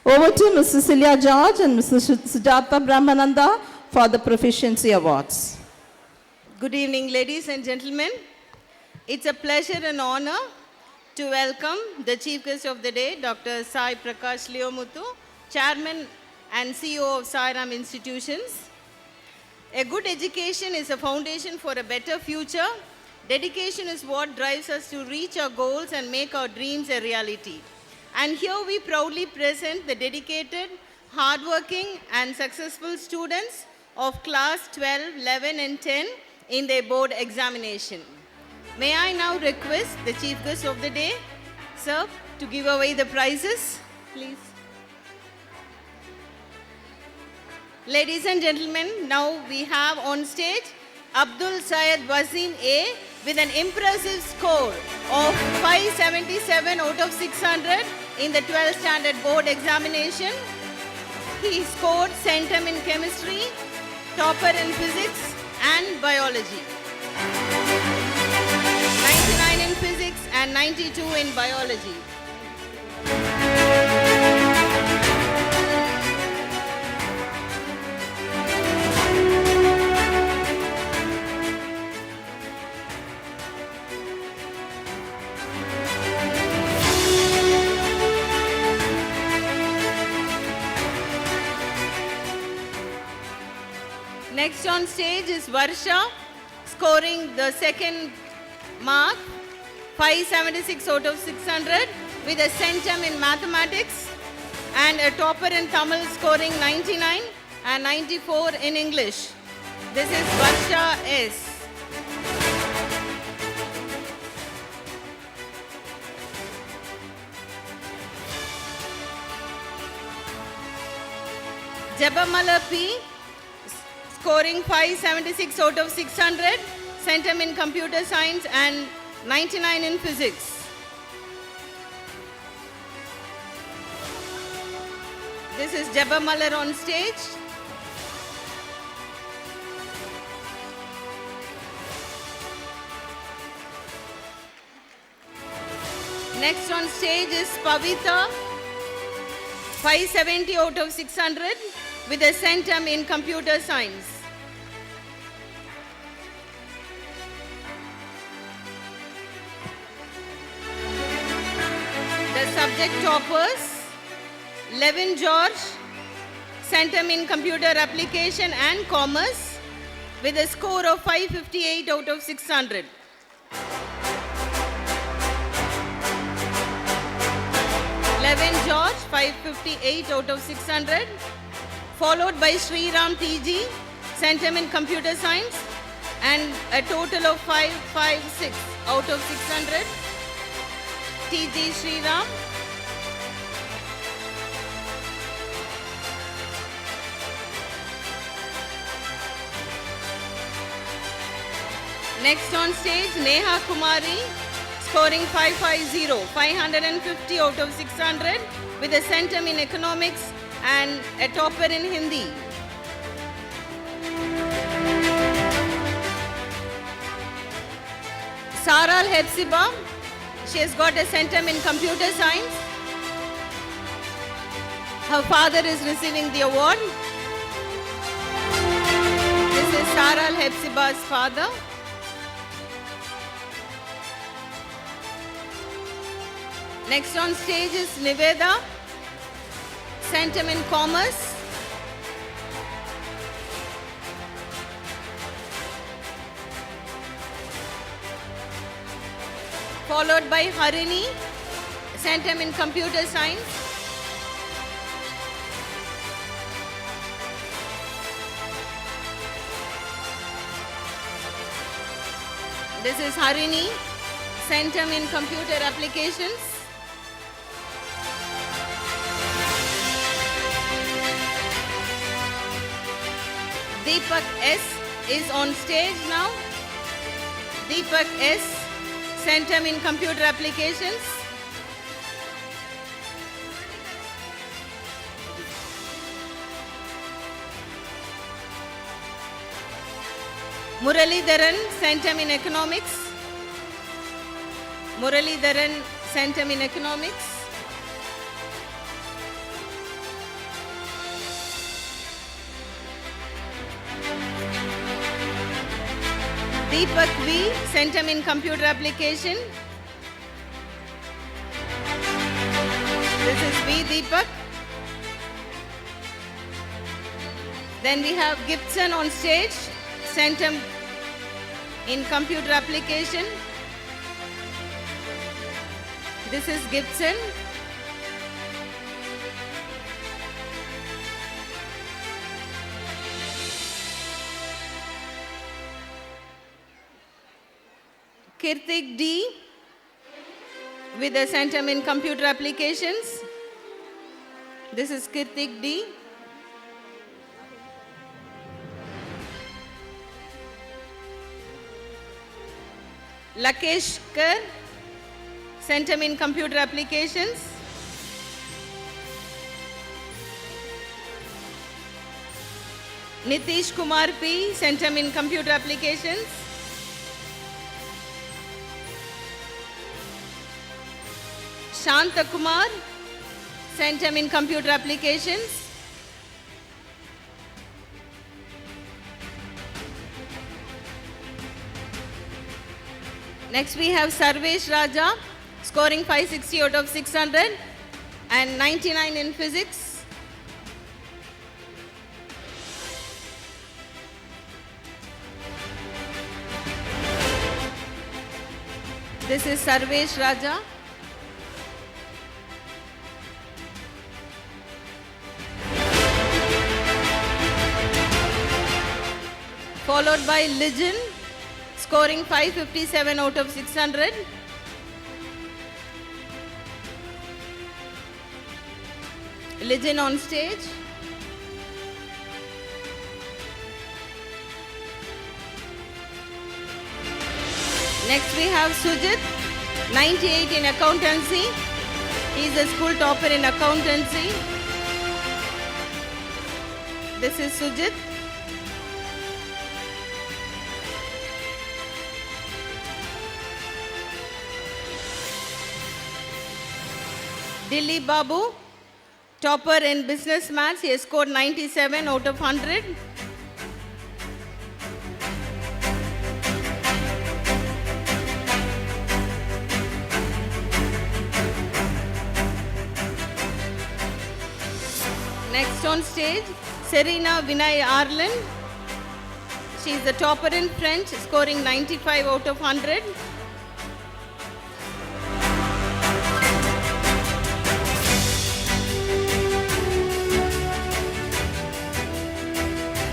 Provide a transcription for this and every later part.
Over to Ms. Cecilia George and Mr. Sujata Brahmananda for the Proficiency Awards. Good evening, ladies and gentlemen. It's a pleasure and honor to welcome the Chief Guest of the Day, Dr. Sai Prakash Leomuthu, Chairman and CEO of Sai Ram Institutions. A good education is a foundation for a better future. Dedication is what drives us to reach our goals and make our dreams a reality. And here we proudly present the dedicated, hardworking and successful students of class 12, 11 and 10 in their board examination. May I now request the Chief Guest of the Day, sir, to give away the prizes, please. Ladies and gentlemen, now we have on stage Abdul Syed Wasim A with an impressive score of 577 out of 600 in the 12th standard board examination. He scored centum in chemistry, topper in physics and biology. 99 in physics and 92 in biology. Next on stage is Varsha, scoring the second mark, 576 out of 600, with a centum in mathematics, and a topper in Tamil scoring 99 and 94 in English. This is Varsha S. Jabamala P, scoring 576 out of 600, centum in computer science and 99 in physics. This is Jabba Malar on stage. Next on stage is Pavita, 570 out of 600 with a centum in computer science. The subject toppers, Levin George, centum in computer application and commerce with a score of 558 out of 600. Levin George, 558 out of 600, followed by Sriram TG, centum in computer science and a total of 556 out of 600. TG Sriram. Next on stage, Neha Kumari, scoring 550 out of 600 with a centum in economics and a topper in Hindi. Saral Hepsiba, she has got a centum in computer science. Her father is receiving the award. This is Saral Hepsiba's father. Next on stage is Niveda, centum in commerce. Followed by Harini, centum in computer science. This is Harini, centum in computer applications. Deepak S is on stage now. Deepak S, centum in computer applications. Muralidharan, centum in economics. Muralidharan, centum in economics. Deepak V, Centum in Computer Application. This is V. Deepak. Then we have Gibson on stage, Centum in Computer Application. This is Gibson. Kirtik D with the Centum in Computer Applications. This is Kirtik D. Lakesh Kar, Centum in Computer Applications. Nitish Kumar P, Centum in Computer Applications. Shanta Kumar, Centum in Computer Applications. Next we have Sarvesh Raja, scoring 560 out of 600 and 99 in physics. This is Sarvesh Raja. Followed by Lijin, scoring 557 out of 600. Lijin on stage. Next we have Sujit, 98 in accountancy. He is a school topper in accountancy. This is Sujit. Dilli Babu, topper in business maths. He has scored 97 out of 100. Next on stage, Serena Vinay Arlen. She is the topper in French, scoring 95 out of 100.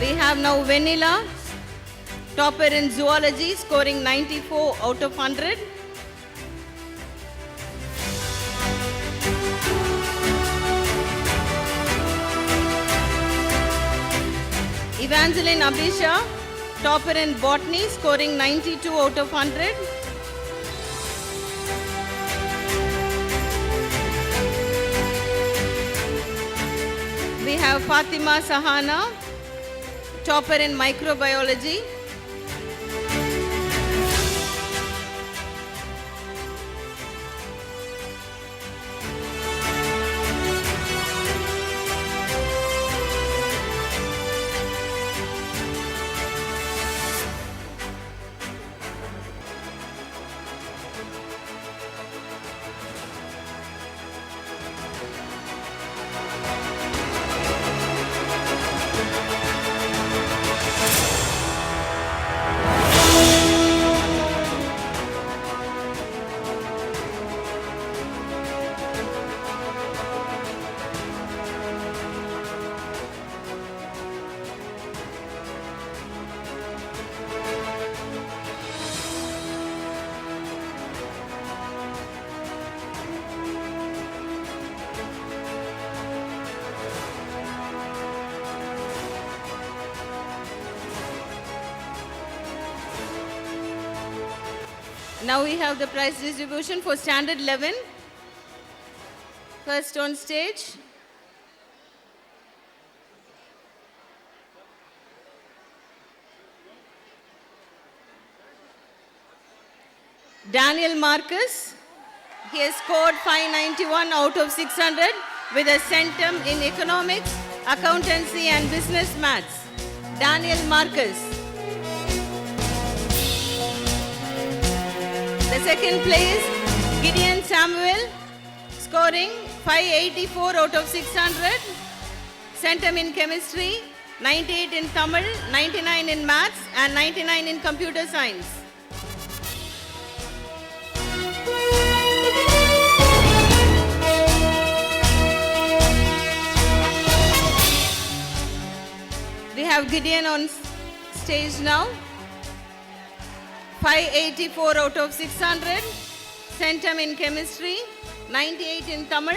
We have now Vanilla, topper in zoology, scoring 94 out of 100. Evangeline Abhisha, topper in botany, scoring 92 out of 100. We have Fatima Sahana, topper in microbiology. Now we have the prize distribution for standard 11. First on stage, Daniel Marcus. He has scored 591 out of 600 with a centum in economics, accountancy and business maths. Daniel Marcus. second place, Gideon Samuel, scoring 584 out of 600. Centum in chemistry, 98 in Tamil, 99 in maths, and 99 in computer science. We have Gideon on stage now. 584 out of 600. Centum in chemistry, 98 in Tamil,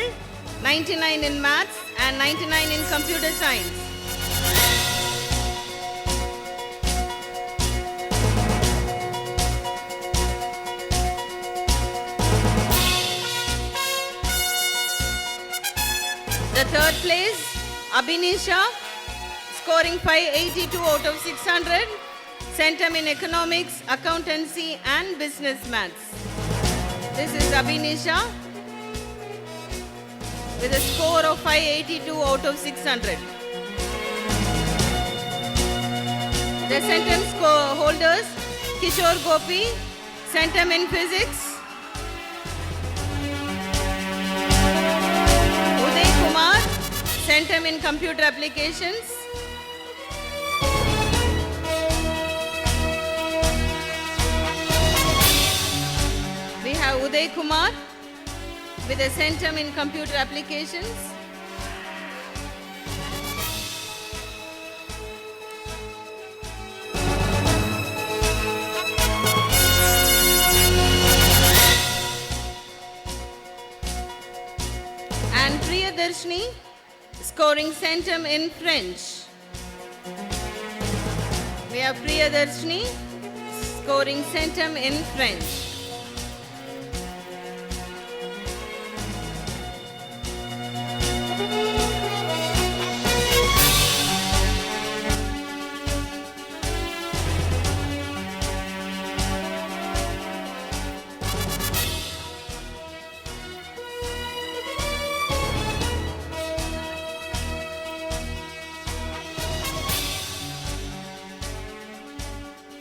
99 in maths, and 99 in computer science. The third place, Abhinisha, scoring 582 out of 600. Centum in economics, accountancy, and business maths. This is Abhinisha with a score of 582 out of 600. The Centum holders, Kishore Gopi, Centum in physics. Uday Kumar, Centum in computer applications. We have Uday Kumar with a Centum in computer applications. And Priyadarshini scoring Centum in French. We have Priyadarshini scoring Centum in French.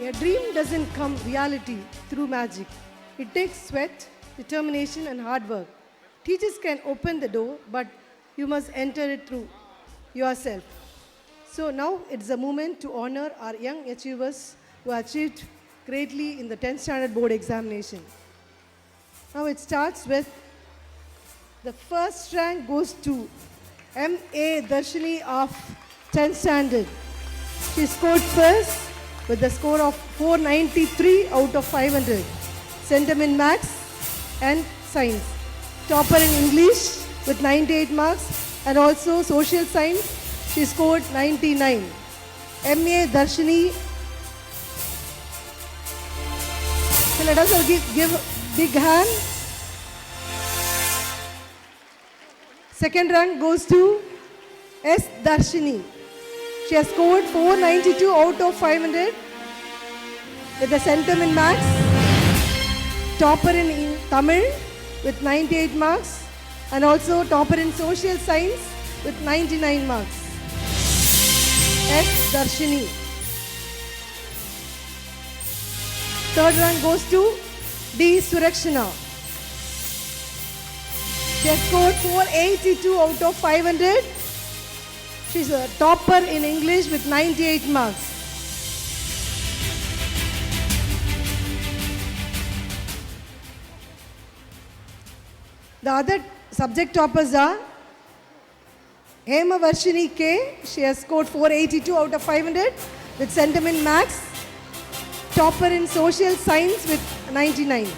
A dream doesn't come reality through magic. It takes sweat, determination, and hard work. Teachers can open the door, but you must enter it through yourself. So now it's a moment to honor our young achievers who achieved greatly in the 10th standard board examination. Now it starts with the first rank goes to M.A. Darshini of 10th standard. She scored first with a score of 493 out of 500. Centum in maths and science. Topper in English with 98 marks and also social science. She scored 99. M.A. Darshini. So let us all give a big hand. Second rank goes to S. Darshini. She has scored 492 out of 500 with a Centum in maths, topper in Tamil with 98 marks and also topper in social science with 99 marks. S. Darshini. Third rank goes to D. Surakshana. She has scored 482 out of 500. She's a topper in English with 98 marks. The other subject toppers are Hema Varshini K. She has scored 482 out of 500 with Centum in maths. Topper in social science with 99.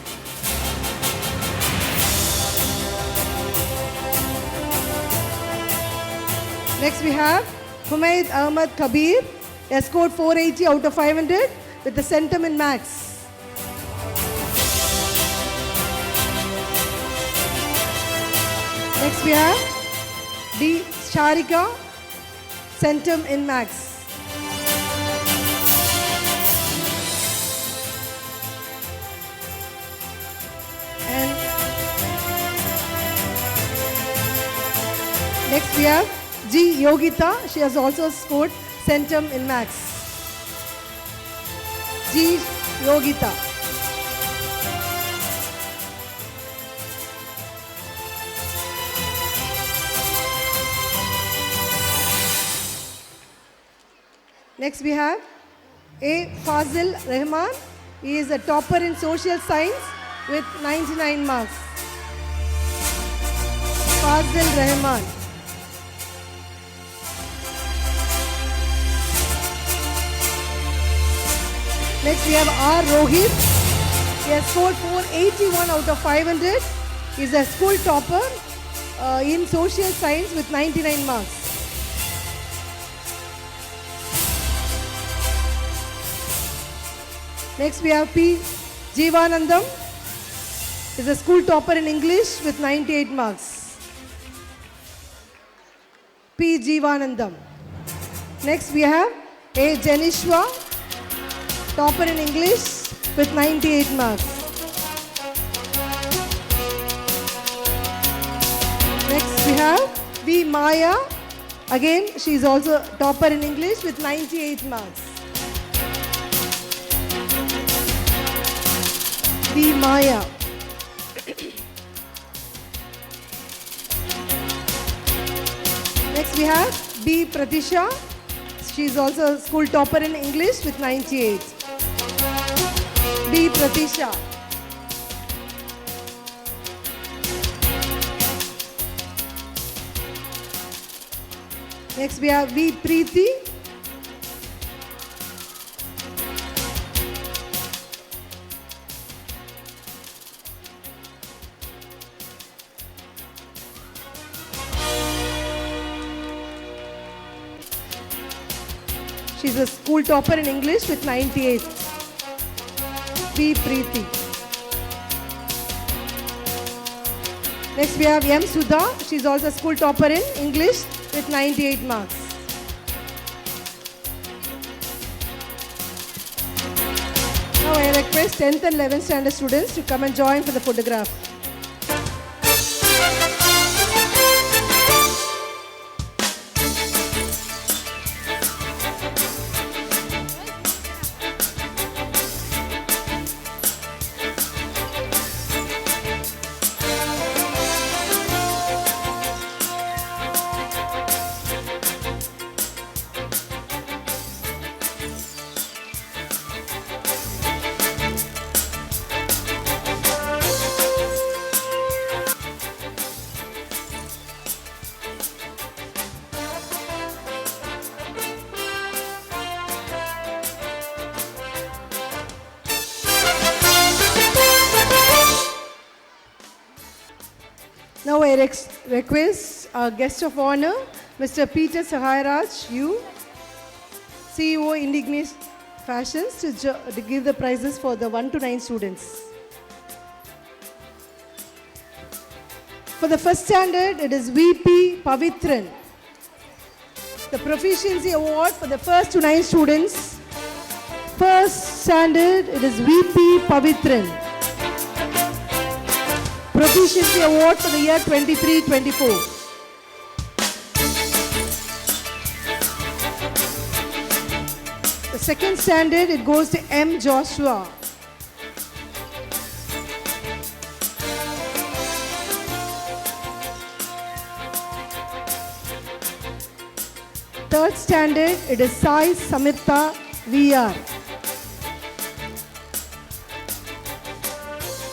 Next we have Humaid Ahmad Kabir. He has scored 480 out of 500 with the Centum in maths. Next we have D. Sharika, Centum in maths. And next we have G. Yogita. She has also scored Centum in maths. G. Yogita. Next we have A. Fazil Rahman. He is a topper in social science with 99 marks. Fazil Rahman. Next we have R. Rohit. He has scored 481 out of 500. He is a school topper in social science with 99 marks. Next we have P. Jeevanandam. He is a school topper in English with 98 marks. P. Jeevanandam. Next we have A. Janishwa, topper in English with 98 marks. Next we have V. Maya. Again, she is also topper in English with 98 marks. V. Maya. Next we have B. Pratisha. She is also a school topper in English with 98. B. Pratisha. Next we have V. Preeti. She is a school topper in English with 98. V. Preeti. Next we have M. Sudha. She is also a school topper in English with 98 marks. Now I request 10th and 11th standard students to come and join for the photograph. Now I request our guest of honor, Mr. Peter Sahairaj, you, CEO Indignis Fashions, to give the prizes for the 1 to 9 students. For the first standard, it is VP Pavitran. The Proficiency Award for the first to 9 students. First standard, it is VP Pavitran. Proficiency Award for the year 23-24. The second standard, it goes to M. Joshua. Third standard, it is Sai Samita VR.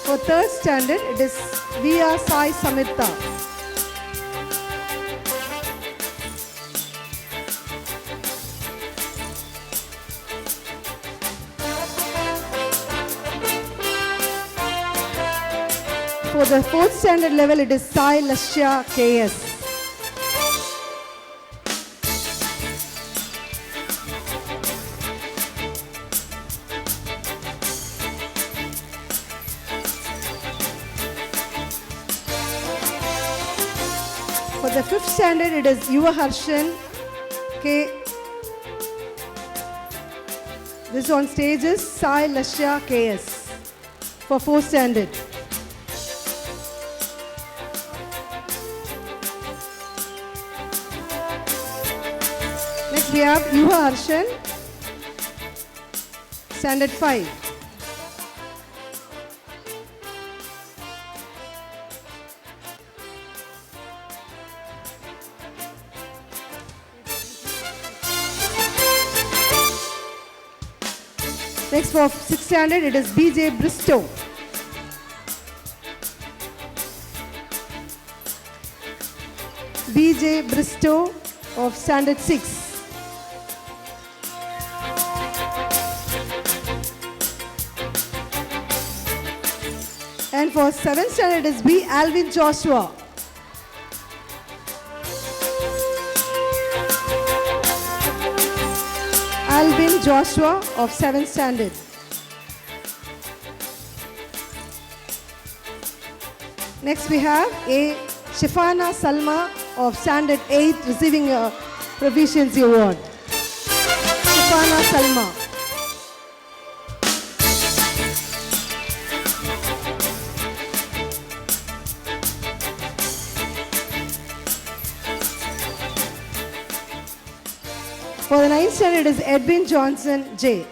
For third standard, it is VR Sai Samita. For the fourth standard level, it is Sai Lashya KS. For the fifth standard, it is Yuva Harshan K. This on stage is Sai Lashya KS for fourth standard. Next we have Yuva Harshan, standard 5. Next for 6th standard, it is BJ Bristow. BJ Bristow of standard 6. And for 7th standard, it is B. Alvin Joshua. Alvin Joshua of 7th standard. Next we have A. Shifana Salma of standard 8 receiving a proficiency award. Shifana Salma. For the 9th standard, it is Edwin Johnson J.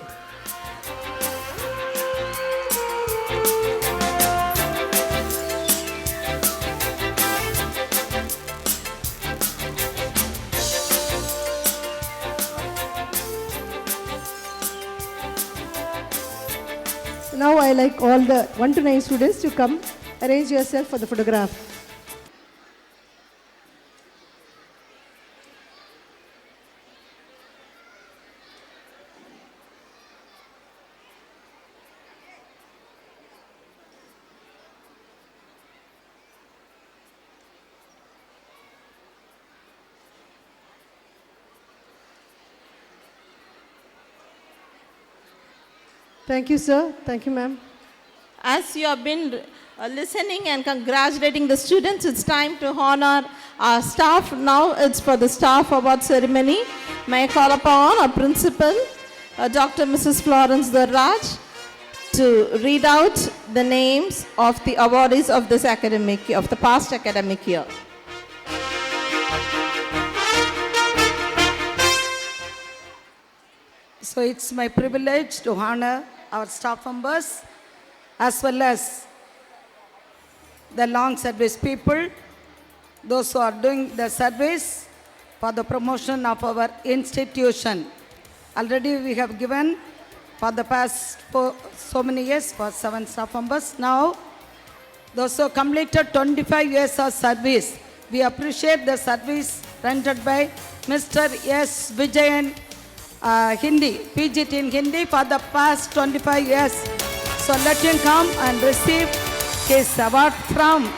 Now I like all the 1 to 9 students to come arrange yourself for the photograph. Thank you, sir. Thank you, ma'am. As you have been listening and congratulating the students, it's time to honor our staff. Now it's for the staff award ceremony. May I call upon our principal, Dr. Mrs. Florence Darraj, to read out the names of the awardees of this academic year, of the past academic year. So it's my privilege to honor our staff members as well as the long service people, those who are doing the service for the promotion of our institution. Already we have given for the past so many years for 7 staff members. Now, those who completed 25 years of service, we appreciate the service rendered by Mr. S. Vijayan Hindi, PGT in Hindi for the past 25 years. So let him come and receive his award from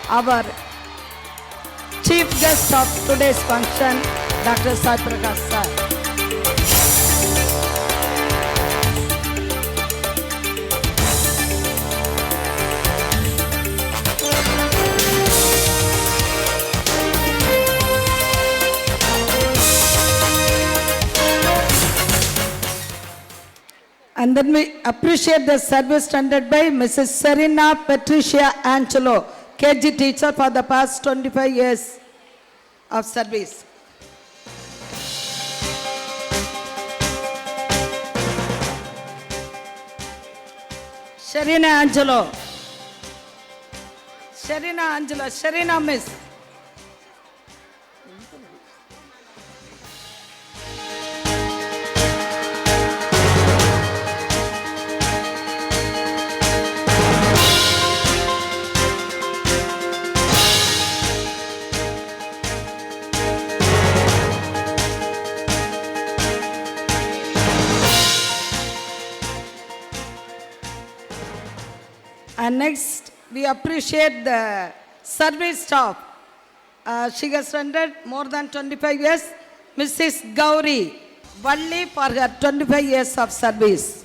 our chief guest of today's function, Dr. Sai Prakash sir. And then we appreciate the service rendered by Mrs. Serena Patricia Angelo, KG teacher for the past 25 years of service. Serena Angelo. Serena Angelo. Serena Miss. And next, we appreciate the service staff. She has rendered more than 25 years. Mrs. Gauri Valli for her 25 years of service.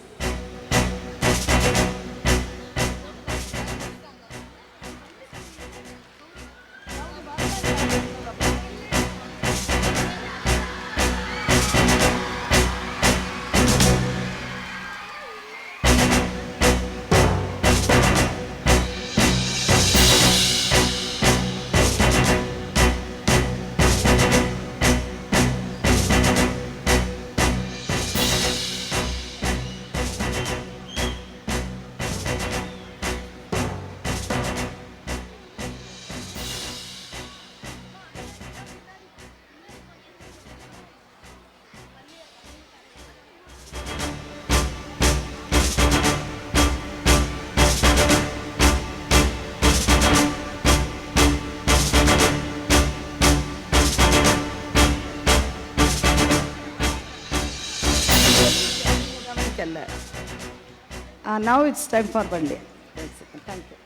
Michelle. Now it's time for Bandi. Thank you.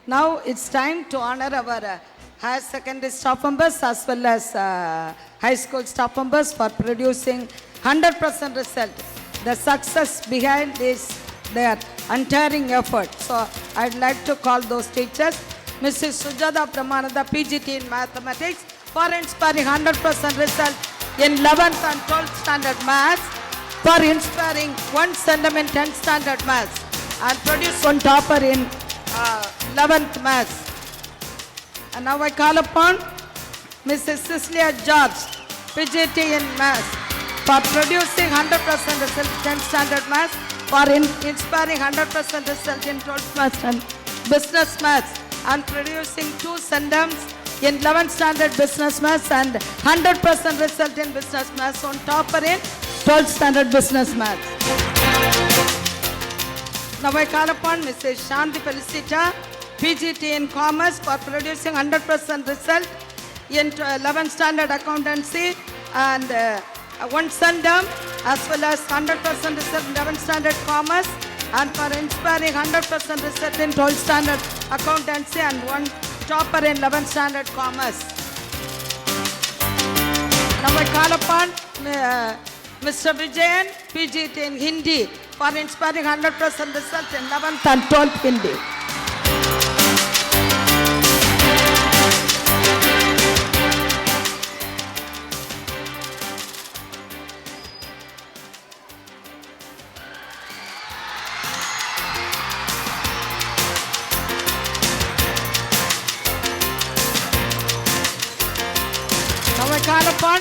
Now it's time to honor our higher secondary staff members as well as high school staff members for producing 100% result. The success behind is their untiring effort. So I'd like to call those teachers. Mrs. Sujata Pramananda, PGT in Mathematics, for inspiring 100% result in 11th and 12th standard maths, for inspiring one center in 10th standard maths, and produce one topper in 11th maths. And now I call upon Mrs. Cecilia George, PGT in maths, for producing 100% result in 10th standard maths, for inspiring 100% result in 12th maths and business maths, and producing two centums in 11th standard business maths and 100% result in business maths, on topper in 12th standard business maths. Now I call upon Mrs. Shanti Felicita, PGT in Commerce, for producing 100% result in 11th standard accountancy and one centum, as well as 100% result in 11th standard commerce, and for inspiring 100% result in 12th standard accountancy and one topper in 11th standard commerce. Now I call upon Mr. Vijayan, PGT in Hindi, for inspiring 100% result in 11th and 12th Hindi. Now I call upon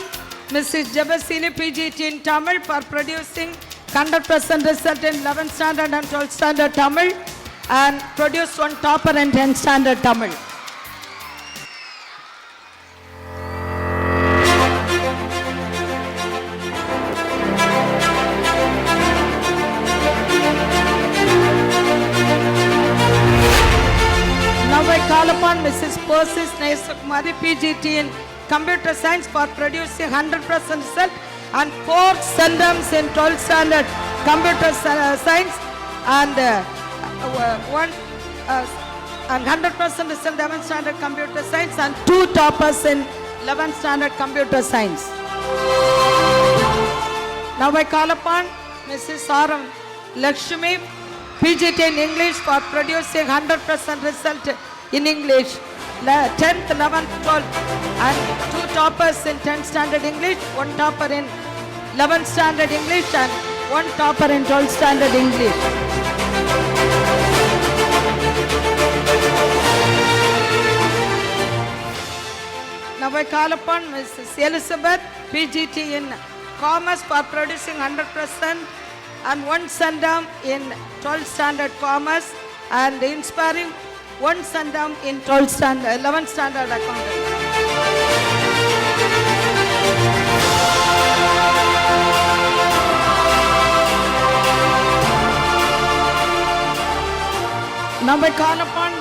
Mrs. Jabasini, PGT in Tamil, for producing 100% result in 11th standard and 12th standard Tamil, and produce one topper in 10th standard Tamil. Now I call upon Mrs. Persis Nayasakumari, PGT in Computer Science, for producing 100% result and 4 centums in 12th standard Computer Science and one and 100% result in 11th standard Computer Science and 2 toppers in 11th standard Computer Science. Now I call upon Mrs. Aram Lakshmi, PGT in English, for producing 100% result in English, 10th, 11th, 12th, and 2 toppers in 10th standard English, 1 topper in 11th standard English, and 1 topper in 12th standard English. Now I call upon Mrs. Elizabeth, PGT in Commerce, for producing 100% and 1 centum in 12th standard Commerce, and inspiring 1 centum in 12th standard, 11th standard Accounting. Now I call upon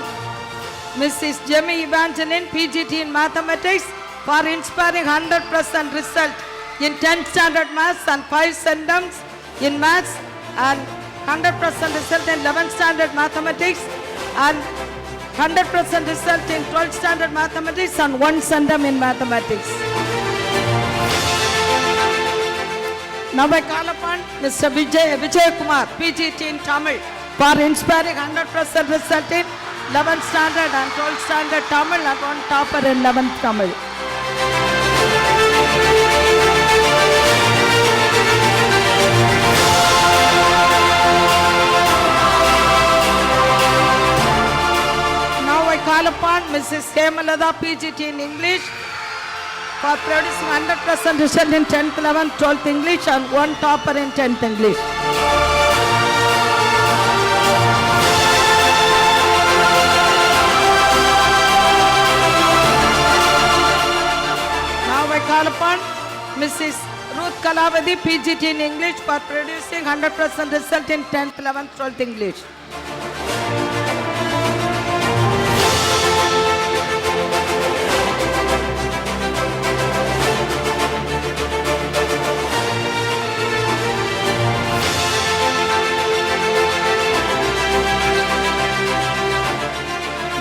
Mrs. Jemmy Evangeline, PGT in Mathematics, for inspiring 100% result in 10th standard Maths and 5 centums in Maths, and 100% result in 11th standard Mathematics, and 100% result in 12th standard Mathematics, and 1 centum in Mathematics. Now I call upon Mr. Vijay Kumar, PGT in Tamil, for inspiring 100% result in 11th standard and 12th standard Tamil, and 1 topper in 11th Tamil. Now I call upon Mrs. Hemalada, PGT in English, for producing 100% result in 10th, 11th, 12th English, and 1 topper in 10th English. I call upon Mrs. Ruth Kalavadi, PGT in English, for producing 100% result in 10th, 11th, 12th English.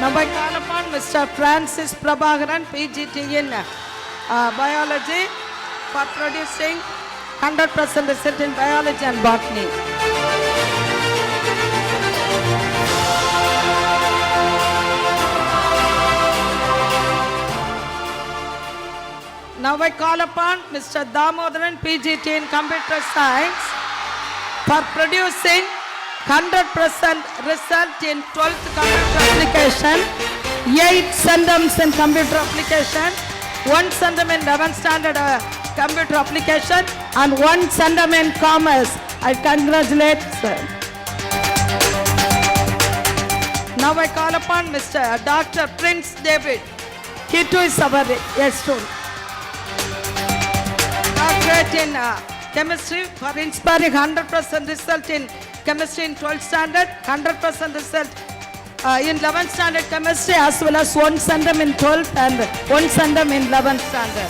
Now I call upon Mr. Francis Prabhakaran, PGT in biology, for producing 100% result in biology and botany. Now I call upon Mr. Damodaran, PGT in computer science, for producing 100% result in 12th computer application, 8 centums in computer application, 1 centum in 11th standard computer application, and 1 centum in commerce. I congratulate sir. Now I call upon Mr. Dr. Prince David. He too is our student. Doctorate in chemistry for inspiring 100% result in chemistry in 12th standard, 100% result in 11th standard chemistry, as well as 1 centum in 12th and 1 centum in 11th standard.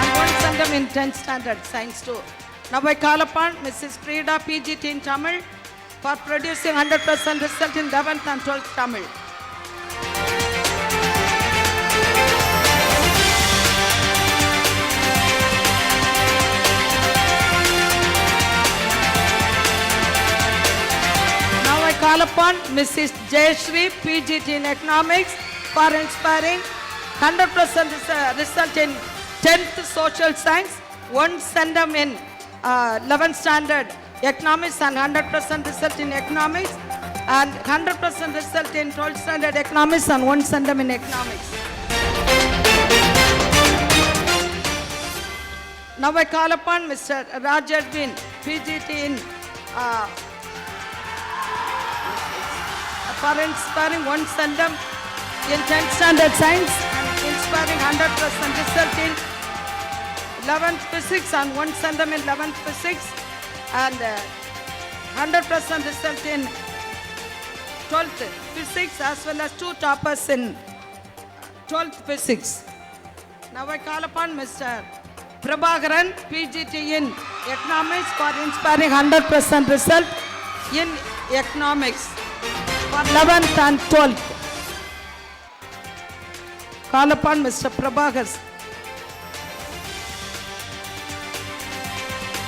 And 1 centum in 10th standard science too. Now I call upon Mrs. Prida, PGT in Tamil, for producing 100% result in 11th and 12th Tamil. Call upon Mrs. Jayashree, PGT in economics, for inspiring 100% result in 10th social science, 1 centum in 11th standard economics, and 100% result in economics, and 100% result in 12th standard economics, and 1 centum in economics. Now I call upon Mr. Rajadvin, PGT in for inspiring 1 centum in 10th standard science, and inspiring 100% result in 11th physics, and 1 centum in 11th physics, and 100% result in 12th physics, as well as 2 toppers in 12th physics. Now I call upon Mr. Prabhakaran, PGT in economics, for inspiring 100% result in economics for 11th and 12th. Call upon Mr. Prabhakar.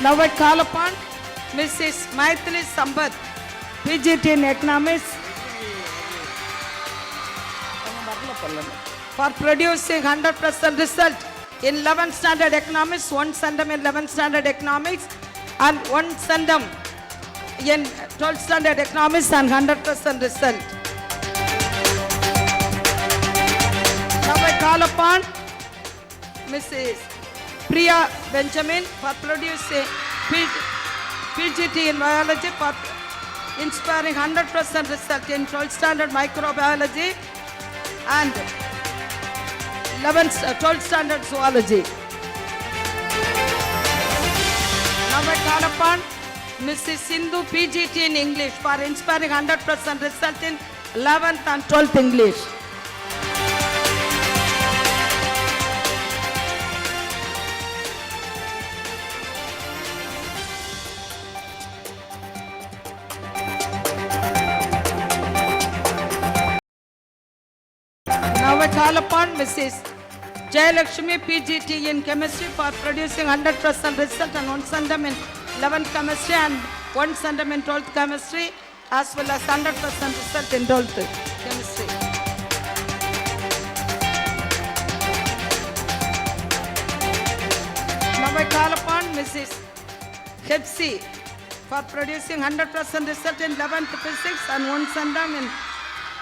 Now I call upon Mrs. Maithili Sambath, PGT in economics, for producing 100% result in 11th standard economics, 1 centum in 11th standard economics, and 1 centum in 12th standard economics, and 100% result. Now I call upon Mrs. Priya Benjamin for producing PGT in biology, for inspiring 100% result in 12th standard microbiology and 12th standard zoology. Now I call upon Mrs. Sindhu, PGT in English, for inspiring 100% result in 11th and 12th English. Now I call upon Mrs. Jayalakshmi, PGT in chemistry, for producing 100% result and 1 centum in 11th chemistry and 1 centum in 12th chemistry, as well as 100% result in 12th chemistry. Now I call upon Mrs. Hepsi for producing 100% result in 11th physics and 1 centum in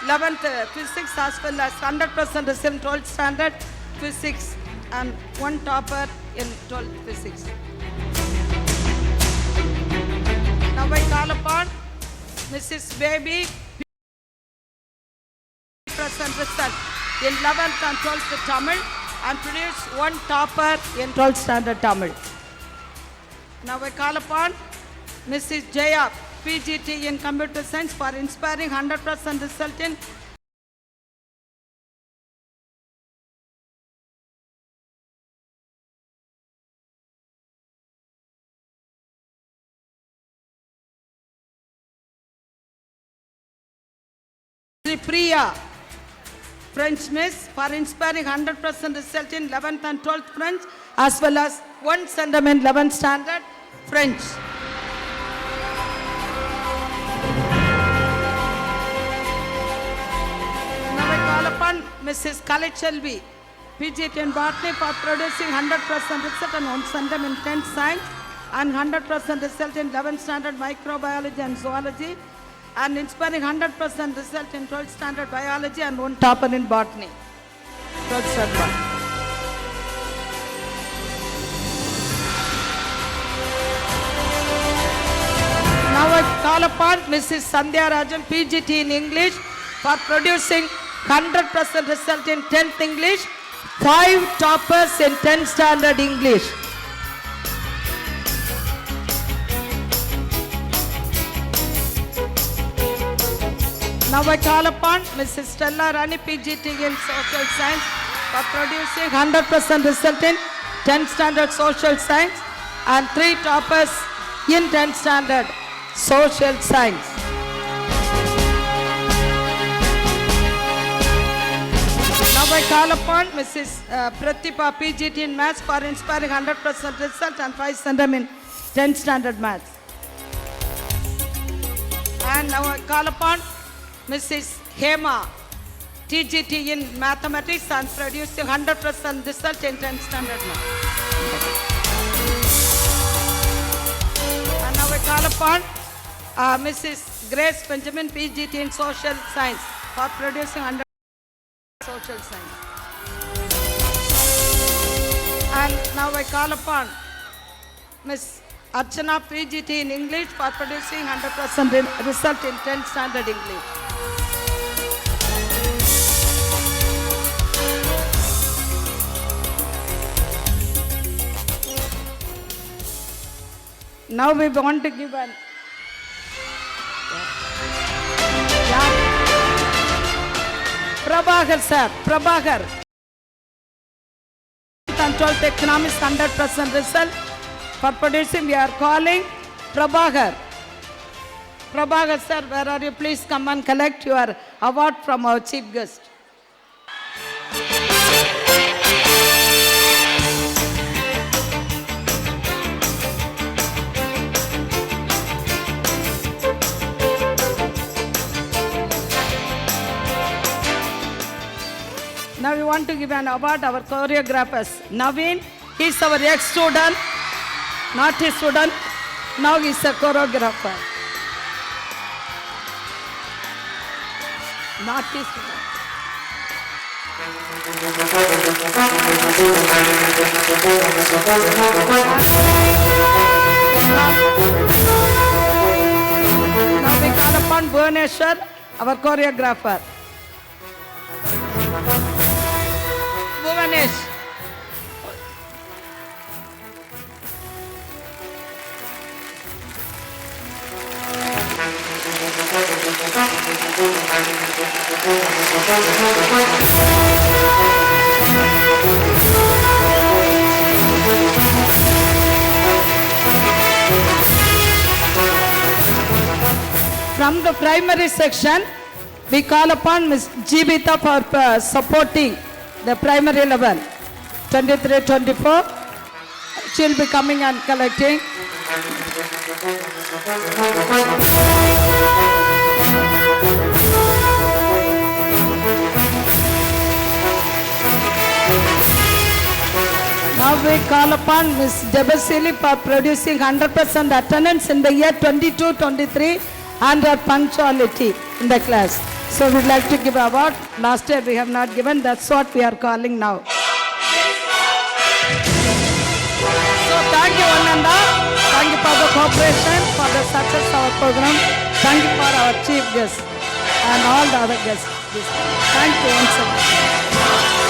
11th physics, as well as 100% result in 12th standard physics and 1 topper in 12th physics. Now I call upon Mrs. Baby, present result in 11th and 12th Tamil, and produce 1 topper in 12th standard Tamil. Now I call upon Mrs. Jaya, PGT in computer science, for inspiring 100% result in Sri Priya, French Miss, for inspiring 100% result in 11th and 12th French, as well as 1 center in 11th standard French. Now I call upon Mrs. Khalid Shelby, PGT in Botany, for producing 100% result and 1 center in 10th Science and 100% result in 11th standard Microbiology and Zoology, and inspiring 100% result in 12th standard Biology and 1 topper in Botany. 12th standard. Now I call upon Mrs. Sandhya Rajan, PGT in English, for producing 100% result in 10th English, 5 toppers in 10th standard English. Now I call upon Mrs. Stella Rani, PGT in Social Science, for producing 100% result in 10th standard Social Science and 3 toppers in 10th standard Social Science. Now I call upon Mrs. Pratibha, PGT in Maths, for inspiring 100% result and 5 center in 10th standard Maths. And now I call upon Mrs. Hema, TGT in Mathematics, and producing 100% result in 10th standard Maths. And now I call upon Mrs. Grace Benjamin, PGT in Social Science, for producing 100% Social Science. And now I call upon Ms. Archana, PGT in English, for producing 100% result in 10th standard English. Now we want to give an Prabhakar sir, Prabhakar. And 12th economics 100% result for producing. We are calling Prabhakar. Prabhakar sir, where are you? Please come and collect your award from our chief guest. Now we want to give an award our choreographers. Naveen, he is our ex-student, not his student. Now he is a choreographer. Not his student. Now we call upon Bhuvaneshwar, our choreographer. Bhuvanesh. From the primary section, we call upon Ms. Jeevitha for supporting the primary level, 23-24. She will be coming and collecting. Now we call upon Ms. Debasili for producing 100% attendance in the year 22-23 and her punctuality in the class. So we'd like to give award. Last year we have not given. That's what we are calling now. So thank you one and all. Thank you for the cooperation, for the success of our program. Thank you for our chief guest and all the other guests. Thank you once again.